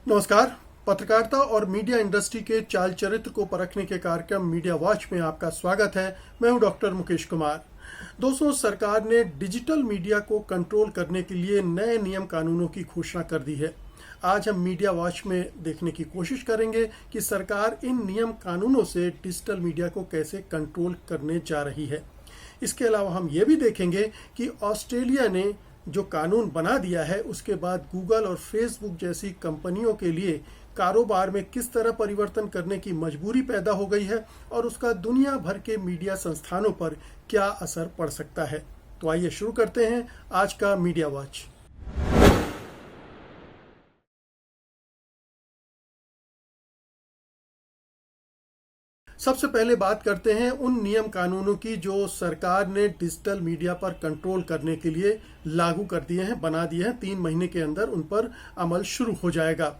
नमस्कार। पत्रकारिता और मीडिया इंडस्ट्री के चाल चरित्र को परखने के कार्यक्रम मीडिया वॉच में आपका स्वागत है। मैं हूं डॉक्टर मुकेश कुमार। दोस्तों, सरकार ने डिजिटल मीडिया को कंट्रोल करने के लिए नए नियम कानूनों की घोषणा कर दी है। आज हम मीडिया वॉच में देखने की कोशिश करेंगे कि सरकार इन नियम कानूनों से डिजिटल मीडिया को कैसे कंट्रोल करने जा रही है। इसके अलावा हम ये भी देखेंगे कि ऑस्ट्रेलिया ने जो कानून बना दिया है उसके बाद गूगल और फेसबुक जैसी कंपनियों के लिए कारोबार में किस तरह परिवर्तन करने की मजबूरी पैदा हो गई है और उसका दुनिया भर के मीडिया संस्थानों पर क्या असर पड़ सकता है। तो आइए शुरू करते हैं आज का मीडिया वॉच। सबसे पहले बात करते हैं उन नियम कानूनों की जो सरकार ने डिजिटल मीडिया पर कंट्रोल करने के लिए लागू कर दिए हैं, बना दिए हैं। 3 महीने के अंदर उन पर अमल शुरू हो जाएगा।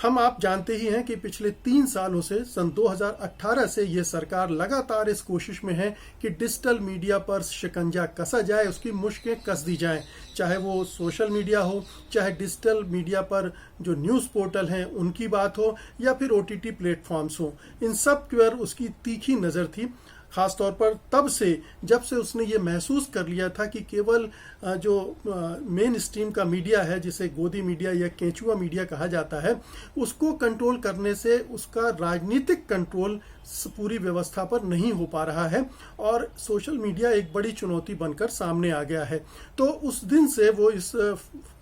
आप जानते ही हैं कि पिछले 3 सालों से सन 2018 से ये सरकार लगातार इस कोशिश में है कि डिजिटल मीडिया पर शिकंजा कसा जाए, उसकी मुश्कें कस दी जाएं। चाहे वो सोशल मीडिया हो, चाहे डिजिटल मीडिया पर जो न्यूज़ पोर्टल हैं उनकी बात हो, या फिर OTT प्लेटफॉर्म्स हो, इन सब पर उसकी तीखी नज़र थी। खासतौर पर तब से जब से उसने ये महसूस कर लिया था कि केवल जो मेन स्ट्रीम का मीडिया है, जिसे गोदी मीडिया या केंचुआ मीडिया कहा जाता है, उसको कंट्रोल करने से उसका राजनीतिक कंट्रोल पूरी व्यवस्था पर नहीं हो पा रहा है और सोशल मीडिया एक बड़ी चुनौती बनकर सामने आ गया है। तो उस दिन से वो इस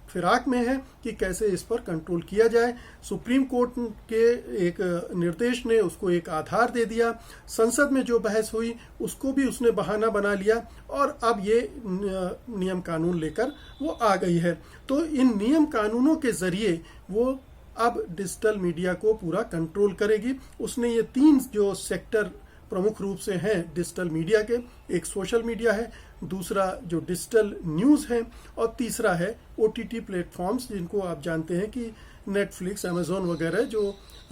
फिराक में है कि कैसे इस पर कंट्रोल किया जाए। सुप्रीम कोर्ट के एक निर्देश ने उसको एक आधार दे दिया। संसद में जो बहस हुई उसको भी उसने बहाना बना लिया और अब ये नियम कानून लेकर वो आ गई है। तो इन नियम कानूनों के जरिए वो अब डिजिटल मीडिया को पूरा कंट्रोल करेगी। उसने ये 3 जो सेक्टर प्रमुख रूप से हैं डिजिटल मीडिया के, एक सोशल मीडिया है, दूसरा जो डिजिटल न्यूज़ है और तीसरा है OTT प्लेटफॉर्म्स, जिनको आप जानते हैं कि नेटफ्लिक्स, अमेजोन वगैरह जो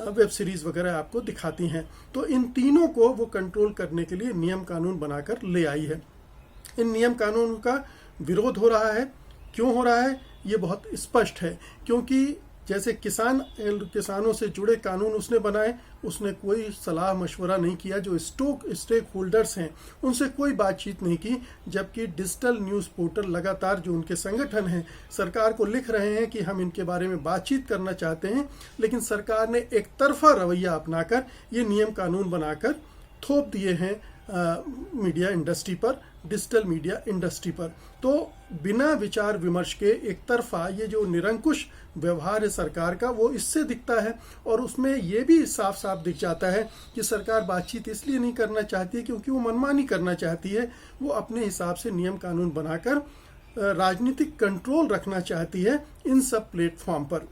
वेब सीरीज़ वगैरह आपको दिखाती हैं। तो इन तीनों को वो कंट्रोल करने के लिए नियम कानून बनाकर ले आई है। इन नियम कानून का विरोध हो रहा है। क्यों हो रहा है ये बहुत स्पष्ट है, क्योंकि जैसे किसानों से जुड़े कानून उसने बनाए, उसने कोई सलाह मशवरा नहीं किया। जो स्टेक होल्डर्स हैं उनसे कोई बातचीत नहीं की, जबकि डिजिटल न्यूज़ पोर्टल लगातार जो उनके संगठन हैं सरकार को लिख रहे हैं कि हम इनके बारे में बातचीत करना चाहते हैं, लेकिन सरकार ने एक तरफा रवैया अपनाकर ये नियम कानून बनाकर थोप दिए हैं मीडिया इंडस्ट्री पर, डिजिटल मीडिया इंडस्ट्री पर। तो बिना विचार विमर्श के एक तरफा ये जो निरंकुश व्यवहार है सरकार का, वो इससे दिखता है। और उसमें ये भी साफ साफ दिख जाता है कि सरकार बातचीत इसलिए नहीं करना चाहती है क्योंकि वो मनमानी करना चाहती है। वो अपने हिसाब से नियम कानून बनाकर राजनीतिक कंट्रोल रखना चाहती है इन सब प्लेटफॉर्म पर।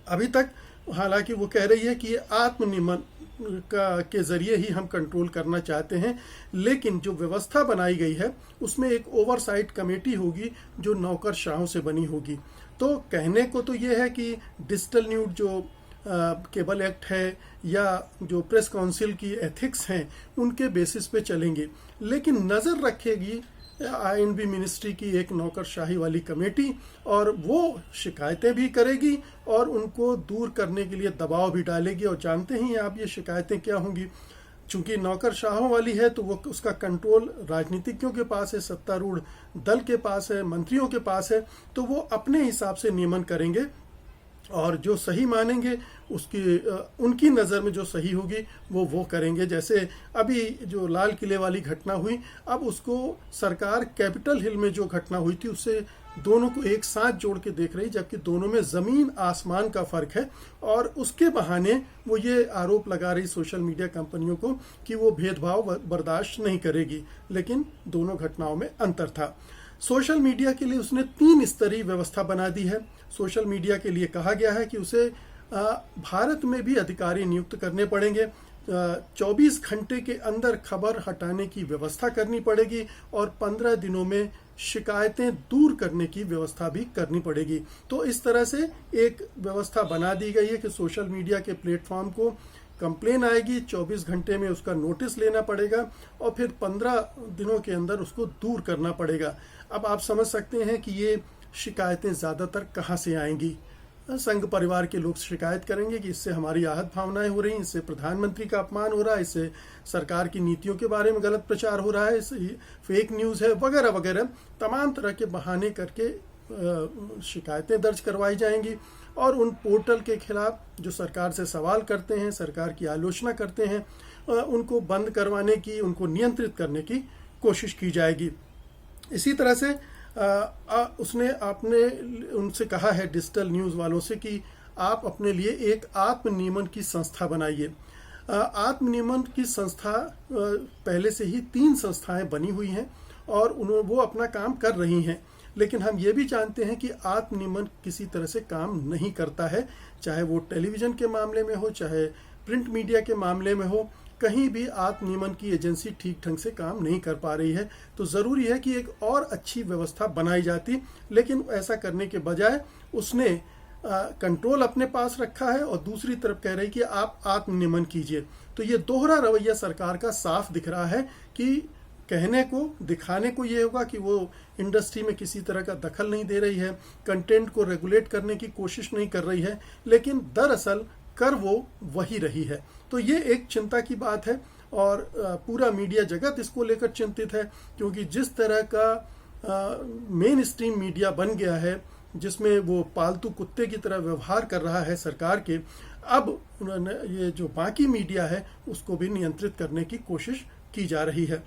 अभी तक हालांकि वो कह रही है कि ये आत्मनियमन के जरिए ही हम कंट्रोल करना चाहते हैं, लेकिन जो व्यवस्था बनाई गई है उसमें एक ओवरसाइट कमेटी होगी जो नौकरशाहों से बनी होगी। तो कहने को तो ये है कि डिजिटल न्यूज़ जो केबल एक्ट है या जो प्रेस काउंसिल की एथिक्स हैं उनके बेसिस पे चलेंगे, लेकिन नज़र रखेगी INB मिनिस्ट्री की एक नौकरशाही वाली कमेटी, और वो शिकायतें भी करेगी और उनको दूर करने के लिए दबाव भी डालेगी। और जानते ही आप ये शिकायतें क्या होंगी, चूंकि नौकरशाहों वाली है तो वो उसका कंट्रोल राजनीतिज्ञों के पास है, सत्तारूढ़ दल के पास है, मंत्रियों के पास है। तो वो अपने हिसाब से नियमन करेंगे और जो सही मानेंगे उसकी उनकी नज़र में जो सही होगी वो करेंगे। जैसे अभी जो लाल किले वाली घटना हुई, अब उसको सरकार कैपिटल हिल में जो घटना हुई थी उससे दोनों को एक साथ जोड़ के देख रही, जबकि दोनों में ज़मीन आसमान का फ़र्क है। और उसके बहाने वो ये आरोप लगा रही सोशल मीडिया कंपनियों को कि वो भेदभाव बर्दाश्त नहीं करेगी, लेकिन दोनों घटनाओं में अंतर था। सोशल मीडिया के लिए उसने 3 स्तरीय व्यवस्था बना दी है। सोशल मीडिया के लिए कहा गया है कि उसे भारत में भी अधिकारी नियुक्त करने पड़ेंगे, 24 घंटे के अंदर खबर हटाने की व्यवस्था करनी पड़ेगी और 15 दिनों में शिकायतें दूर करने की व्यवस्था भी करनी पड़ेगी। तो इस तरह से एक व्यवस्था बना दी गई है कि सोशल मीडिया के प्लेटफॉर्म को कंप्लेन आएगी, 24 घंटे में उसका नोटिस लेना पड़ेगा और फिर 15 दिनों के अंदर उसको दूर करना पड़ेगा। अब आप समझ सकते हैं कि ये शिकायतें ज़्यादातर कहाँ से आएंगी। संघ परिवार के लोग शिकायत करेंगे कि इससे हमारी आहत भावनाएं हो रही हैं, इससे प्रधानमंत्री का अपमान हो रहा है, इससे सरकार की नीतियों के बारे में गलत प्रचार हो रहा है, इससे फेक न्यूज़ है वगैरह वगैरह तमाम तरह के बहाने करके शिकायतें दर्ज करवाई जाएंगी और उन पोर्टल के खिलाफ जो सरकार से सवाल करते हैं, सरकार की आलोचना करते हैं, उनको बंद करवाने की, उनको नियंत्रित करने की कोशिश की जाएगी। इसी तरह से आपने उनसे कहा है डिजिटल न्यूज़ वालों से कि आप अपने लिए एक आत्मनियमन की संस्था बनाइए। आत्मनियमन की संस्था पहले से ही 3 संस्थाएं बनी हुई हैं और वो अपना काम कर रही हैं, लेकिन हम ये भी जानते हैं कि आत्मनियमन किसी तरह से काम नहीं करता है, चाहे वो टेलीविज़न के मामले में हो, चाहे प्रिंट मीडिया के मामले में हो, कहीं भी आत्मनियमन की एजेंसी ठीक ढंग से काम नहीं कर पा रही है। तो ज़रूरी है कि एक और अच्छी व्यवस्था बनाई जाती, लेकिन ऐसा करने के बजाय उसने कंट्रोल अपने पास रखा है और दूसरी तरफ कह रही कि आप आत्मनियमन कीजिए। तो ये दोहरा रवैया सरकार का साफ दिख रहा है कि कहने को, दिखाने को ये होगा कि वो इंडस्ट्री में किसी तरह का दखल नहीं दे रही है, कंटेंट को रेगुलेट करने की कोशिश नहीं कर रही है, लेकिन दरअसल कर वो वही रही है। तो ये एक चिंता की बात है और पूरा मीडिया जगत इसको लेकर चिंतित है, क्योंकि जिस तरह का मेन स्ट्रीम मीडिया बन गया है, जिसमें वो पालतू कुत्ते की तरह व्यवहार कर रहा है सरकार के, अब उन्होंने ये जो बाकी मीडिया है उसको भी नियंत्रित करने की कोशिश की जा रही है।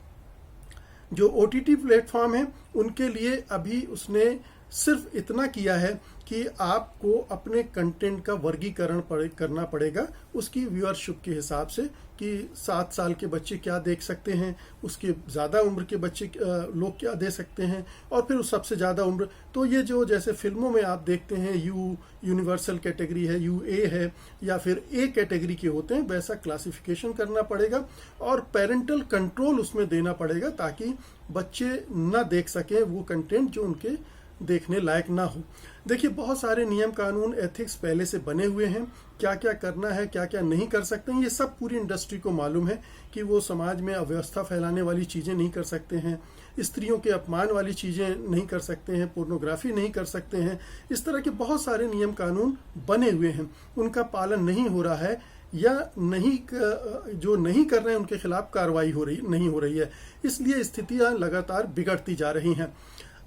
जो OTT प्लेटफॉर्म है उनके लिए अभी उसने सिर्फ इतना किया है कि आपको अपने कंटेंट का वर्गीकरण करना पड़ेगा उसकी व्यूअरशिप के हिसाब से कि 7 साल के बच्चे क्या देख सकते हैं, उसके ज़्यादा उम्र के बच्चे लोग क्या दे सकते हैं, और फिर सबसे ज़्यादा उम्र। तो ये जो जैसे फिल्मों में आप देखते हैं यूनिवर्सल कैटेगरी है, UA है, या फिर A कैटेगरी के होते हैं, वैसा क्लासिफिकेशन करना पड़ेगा और पेरेंटल कंट्रोल उसमें देना पड़ेगा ताकि बच्चे न देख सकें वो कंटेंट जो उनके देखने लायक ना हो। देखिए, बहुत सारे नियम कानून एथिक्स पहले से बने हुए हैं, क्या क्या करना है, क्या क्या नहीं कर सकते हैं, ये सब पूरी इंडस्ट्री को मालूम है कि वो समाज में अव्यवस्था फैलाने वाली चीज़ें नहीं कर सकते हैं, स्त्रियों के अपमान वाली चीज़ें नहीं कर सकते हैं, पोर्नोग्राफी नहीं कर सकते हैं। इस तरह के बहुत सारे नियम कानून बने हुए हैं, उनका पालन नहीं हो रहा है या जो नहीं कर रहे हैं उनके खिलाफ कार्रवाई नहीं हो रही है, इसलिए स्थितियाँ लगातार बिगड़ती जा रही हैं।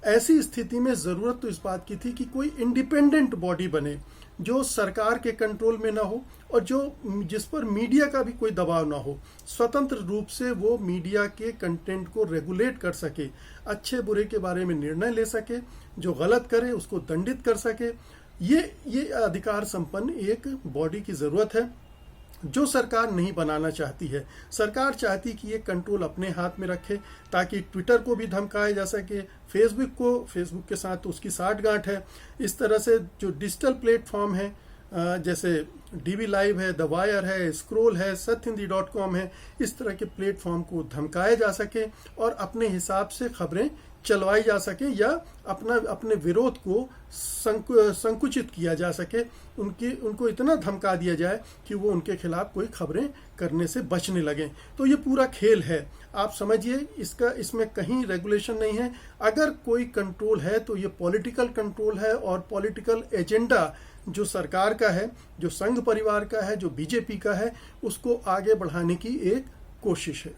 ऐसी स्थिति में ज़रूरत तो इस बात की थी कि कोई इंडिपेंडेंट बॉडी बने जो सरकार के कंट्रोल में ना हो और जिस पर मीडिया का भी कोई दबाव ना हो, स्वतंत्र रूप से वो मीडिया के कंटेंट को रेगुलेट कर सके, अच्छे बुरे के बारे में निर्णय ले सके, जो गलत करे उसको दंडित कर सके। ये अधिकार संपन्न एक बॉडी की ज़रूरत है जो सरकार नहीं बनाना चाहती है। सरकार चाहती कि ये कंट्रोल अपने हाथ में रखे ताकि ट्विटर को भी धमकाया जा सके, फेसबुक के साथ तो उसकी साठगांठ है। इस तरह से जो डिजिटल प्लेटफॉर्म है जैसे DB लाइव है, द वायर है, स्क्रोल है, सत्यहिंदी.com है, इस तरह के प्लेटफॉर्म को धमकाया जा सके और अपने हिसाब से खबरें चलवाई जा सके या अपने विरोध को संकुचित किया जा सके, उनको इतना धमका दिया जाए कि वो उनके खिलाफ कोई खबरें करने से बचने लगें। तो ये पूरा खेल है, आप समझिए, इसमें कहीं रेगुलेशन नहीं है। अगर कोई कंट्रोल है तो ये पॉलिटिकल कंट्रोल है और पॉलिटिकल एजेंडा जो सरकार का है, जो संघ परिवार का है, जो BJP का है, उसको आगे बढ़ाने की एक कोशिश है।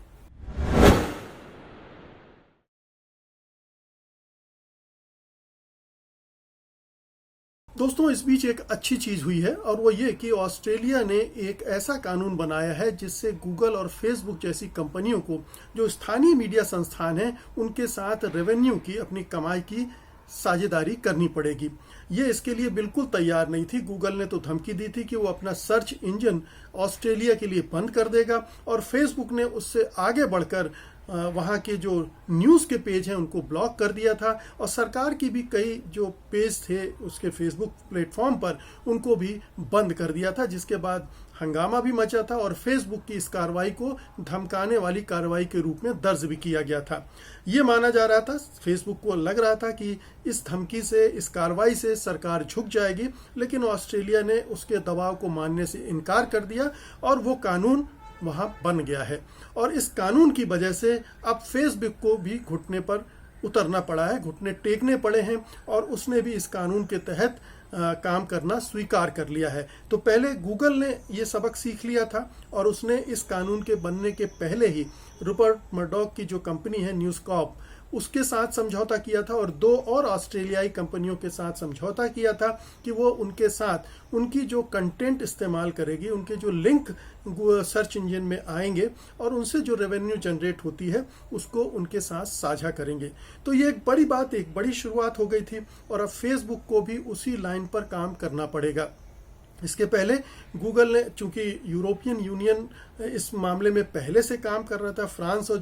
दोस्तों, इस बीच एक अच्छी चीज हुई है और वो ये कि ऑस्ट्रेलिया ने एक ऐसा कानून बनाया है जिससे गूगल और फेसबुक जैसी कंपनियों को, जो स्थानीय मीडिया संस्थान हैं, उनके साथ रेवेन्यू की, अपनी कमाई की साझेदारी करनी पड़ेगी। ये इसके लिए बिल्कुल तैयार नहीं थी। गूगल ने तो धमकी दी थी कि वो अपना सर्च इंजन ऑस्ट्रेलिया के लिए बंद कर देगा और फेसबुक ने उससे आगे बढ़कर वहाँ के जो न्यूज़ के पेज हैं उनको ब्लॉक कर दिया था और सरकार की भी कई जो पेज थे उसके फेसबुक प्लेटफॉर्म पर उनको भी बंद कर दिया था, जिसके बाद हंगामा भी मचा था और फेसबुक की इस कार्रवाई को धमकाने वाली कार्रवाई के रूप में दर्ज भी किया गया था। ये माना जा रहा था, फेसबुक को लग रहा था कि इस धमकी से, इस कार्रवाई से सरकार झुक जाएगी, लेकिन ऑस्ट्रेलिया ने उसके दबाव को मानने से इनकार कर दिया और वो कानून वहां बन गया है। और इस कानून की वजह से अब फेसबुक को भी घुटने पर उतरना पड़ा है, घुटने टेकने पड़े हैं और उसने भी इस कानून के तहत काम करना स्वीकार कर लिया है। तो पहले गूगल ने ये सबक सीख लिया था और उसने इस कानून के बनने के पहले ही रूपर्ट मर्डॉक की जो कंपनी है न्यूज़ कॉर्प, उसके साथ समझौता किया था और 2 और ऑस्ट्रेलियाई कंपनियों के साथ समझौता किया था कि वो उनके साथ उनकी जो कंटेंट इस्तेमाल करेगी, उनके जो लिंक सर्च इंजन में आएंगे और उनसे जो रेवेन्यू जनरेट होती है उसको उनके साथ साझा करेंगे। तो ये एक बड़ी बात, एक बड़ी शुरुआत हो गई थी और अब फेसबुक को भी उसी लाइन पर काम करना पड़ेगा। इसके पहले गूगल ने, चूंकि यूरोपियन यूनियन इस मामले में पहले से काम कर रहा था, फ्रांस और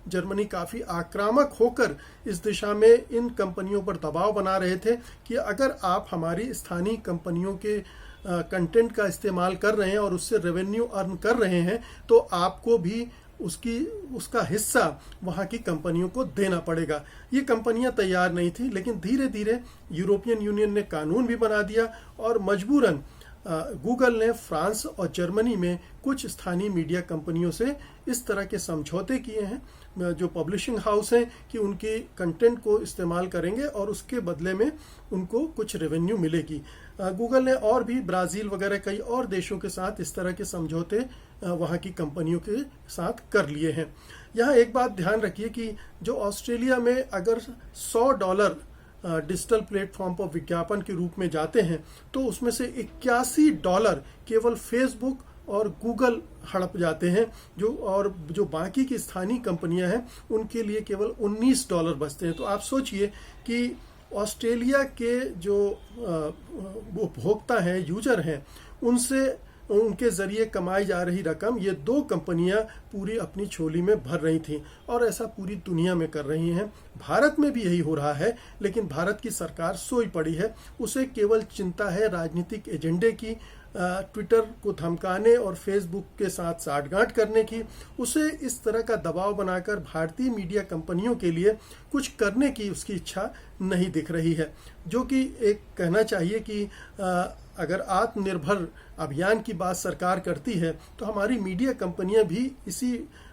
जर्मनी काफ़ी आक्रामक होकर इस दिशा में इन कंपनियों पर दबाव बना रहे थे कि अगर आप हमारी स्थानीय कंपनियों के कंटेंट का इस्तेमाल कर रहे हैं और उससे रेवेन्यू अर्न कर रहे हैं तो आपको भी उसका हिस्सा वहाँ की कंपनियों को देना पड़ेगा। ये कंपनियां तैयार नहीं थी, लेकिन धीरे धीरे यूरोपियन यूनियन ने कानून भी बना दिया और मजबूरन गूगल ने फ्रांस और जर्मनी में कुछ स्थानीय मीडिया कंपनियों से इस तरह के समझौते किए हैं जो पब्लिशिंग हाउस हैं कि उनके कंटेंट को इस्तेमाल करेंगे और उसके बदले में उनको कुछ रेवेन्यू मिलेगी। गूगल ने और भी ब्राज़ील वगैरह कई और देशों के साथ इस तरह के समझौते वहाँ की कंपनियों के साथ कर लिए हैं। यहाँ एक बात ध्यान रखिए कि जो ऑस्ट्रेलिया में अगर $100 डिजिटल प्लेटफॉर्म पर विज्ञापन के रूप में जाते हैं तो उसमें से $81 केवल फेसबुक और गूगल हड़प जाते हैं, जो बाकी की स्थानीय कंपनियां हैं उनके लिए केवल $19 बचते हैं। तो आप सोचिए कि ऑस्ट्रेलिया के जो उपभोक्ता हैं, यूजर हैं, उनके जरिए कमाई जा रही रकम ये 2 कंपनियां पूरी अपनी झोली में भर रही थी और ऐसा पूरी दुनिया में कर रही हैं। भारत में भी यही हो रहा है, लेकिन भारत की सरकार सोई पड़ी है। उसे केवल चिंता है राजनीतिक एजेंडे की, ट्विटर को धमकाने और फेसबुक के साथ साठगांठ करने की। उसे इस तरह का दबाव बनाकर भारतीय मीडिया कंपनियों के लिए कुछ करने की उसकी इच्छा नहीं दिख रही है। जो कि एक कहना चाहिए कि अगर आत्मनिर्भर अभियान की बात सरकार करती है तो हमारी मीडिया कंपनियां भी इसी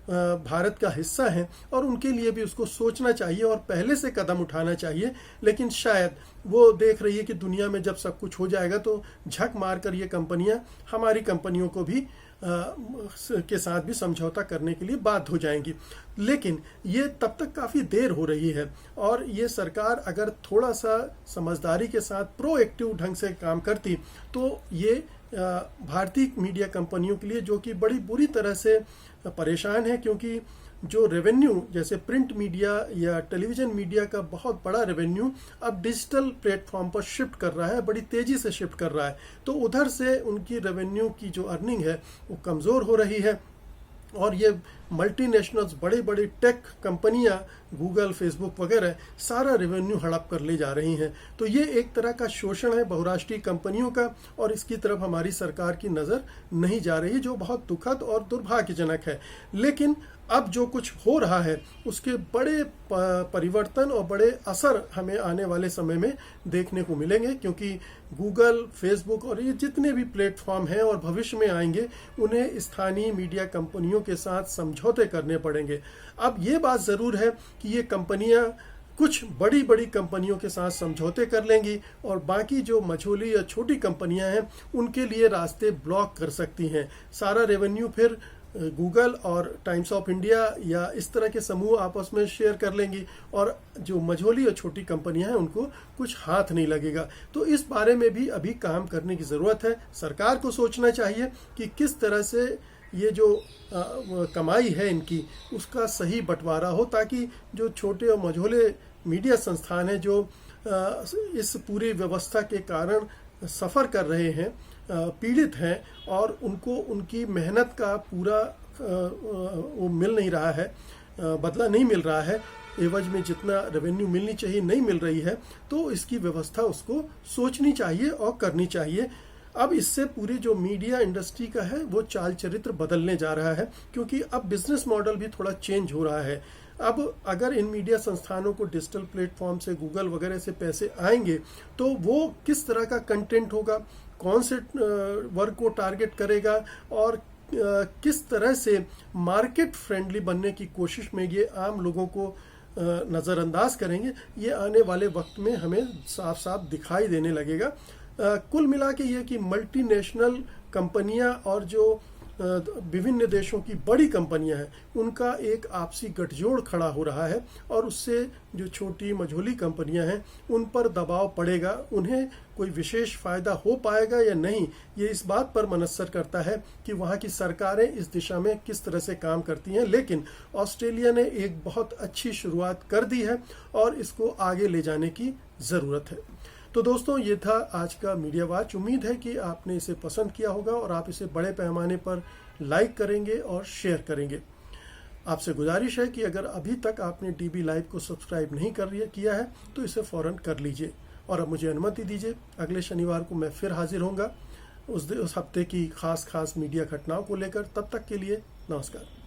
भारत का हिस्सा हैं और उनके लिए भी उसको सोचना चाहिए और पहले से कदम उठाना चाहिए। लेकिन शायद वो देख रही है कि दुनिया में जब सब कुछ हो जाएगा तो झक मारकर ये कंपनियां हमारी कंपनियों को भी के साथ भी समझौता करने के लिए बाध्य हो जाएंगी। लेकिन ये तब तक काफ़ी देर हो रही है और ये सरकार अगर थोड़ा सा समझदारी के साथ प्रोएक्टिव ढंग से काम करती तो ये भारतीय मीडिया कंपनियों के लिए, जो कि बड़ी बुरी तरह से परेशान है, क्योंकि जो रेवेन्यू जैसे प्रिंट मीडिया या टेलीविज़न मीडिया का बहुत बड़ा रेवेन्यू अब डिजिटल प्लेटफॉर्म पर शिफ्ट कर रहा है, बड़ी तेज़ी से शिफ्ट कर रहा है। तो उधर से उनकी रेवेन्यू की जो अर्निंग है वो कमज़ोर हो रही है और ये मल्टीनेशनल्स, बड़ी बड़ी टेक कंपनियां, गूगल, फेसबुक वगैरह सारा रेवेन्यू हड़प कर ले जा रही हैं। तो ये एक तरह का शोषण है बहुराष्ट्रीय कंपनियों का और इसकी तरफ हमारी सरकार की नज़र नहीं जा रही, जो बहुत दुखद और दुर्भाग्यजनक है। लेकिन अब जो कुछ हो रहा है उसके बड़े परिवर्तन और बड़े असर हमें आने वाले समय में देखने को मिलेंगे, क्योंकि गूगल, फेसबुक और ये जितने भी प्लेटफॉर्म हैं और भविष्य में आएंगे उन्हें स्थानीय मीडिया कंपनियों के साथ समझौते करने पड़ेंगे। अब ये बात ज़रूर है कि ये कंपनियां कुछ बड़ी बड़ी कंपनियों के साथ समझौते कर लेंगी और बाकी जो मझोली या छोटी कंपनियां हैं उनके लिए रास्ते ब्लॉक कर सकती हैं। सारा रेवेन्यू फिर गूगल और टाइम्स ऑफ इंडिया या इस तरह के समूह आपस में शेयर कर लेंगी और जो मझोली और छोटी कंपनियां हैं उनको कुछ हाथ नहीं लगेगा। तो इस बारे में भी अभी काम करने की ज़रूरत है। सरकार को सोचना चाहिए कि किस तरह से ये जो कमाई है इनकी उसका सही बंटवारा हो, ताकि जो छोटे और मझोले मीडिया संस्थान हैं जो इस पूरी व्यवस्था के कारण सफ़र कर रहे हैं, पीड़ित हैं और उनको उनकी मेहनत का पूरा वो मिल नहीं रहा है, बदला नहीं मिल रहा है, एवज में जितना रेवेन्यू मिलनी चाहिए नहीं मिल रही है, तो इसकी व्यवस्था उसको सोचनी चाहिए और करनी चाहिए। अब इससे पूरी जो मीडिया इंडस्ट्री का है वो चाल चरित्र बदलने जा रहा है, क्योंकि अब बिजनेस मॉडल भी थोड़ा चेंज हो रहा है। अब अगर इन मीडिया संस्थानों को डिजिटल प्लेटफॉर्म से, गूगल वगैरह से पैसे आएंगे तो वो किस तरह का कंटेंट होगा, कौन से वर्ग को टारगेट करेगा और किस तरह से मार्केट फ्रेंडली बनने की कोशिश में ये आम लोगों को नज़रअंदाज करेंगे, ये आने वाले वक्त में हमें साफ साफ दिखाई देने लगेगा। कुल मिला के ये कि मल्टीनेशनल कंपनियां और जो विभिन्न देशों की बड़ी कंपनियां हैं उनका एक आपसी गठजोड़ खड़ा हो रहा है और उससे जो छोटी मझोली कंपनियां हैं उन पर दबाव पड़ेगा। उन्हें कोई विशेष फायदा हो पाएगा या नहीं, ये इस बात पर मनस्सर करता है कि वहाँ की सरकारें इस दिशा में किस तरह से काम करती हैं। लेकिन ऑस्ट्रेलिया ने एक बहुत अच्छी शुरुआत कर दी है और इसको आगे ले जाने की ज़रूरत है। तो दोस्तों, ये था आज का मीडिया वॉच। उम्मीद है कि आपने इसे पसंद किया होगा और आप इसे बड़े पैमाने पर लाइक करेंगे और शेयर करेंगे। आपसे गुजारिश है कि अगर अभी तक आपने डीबी लाइव को सब्सक्राइब नहीं किया है तो इसे फौरन कर लीजिए। और अब मुझे अनुमति दीजिए, अगले शनिवार को मैं फिर हाजिर होऊंगा उस हफ्ते की खास मीडिया घटनाओं को लेकर। तब तक के लिए नमस्कार।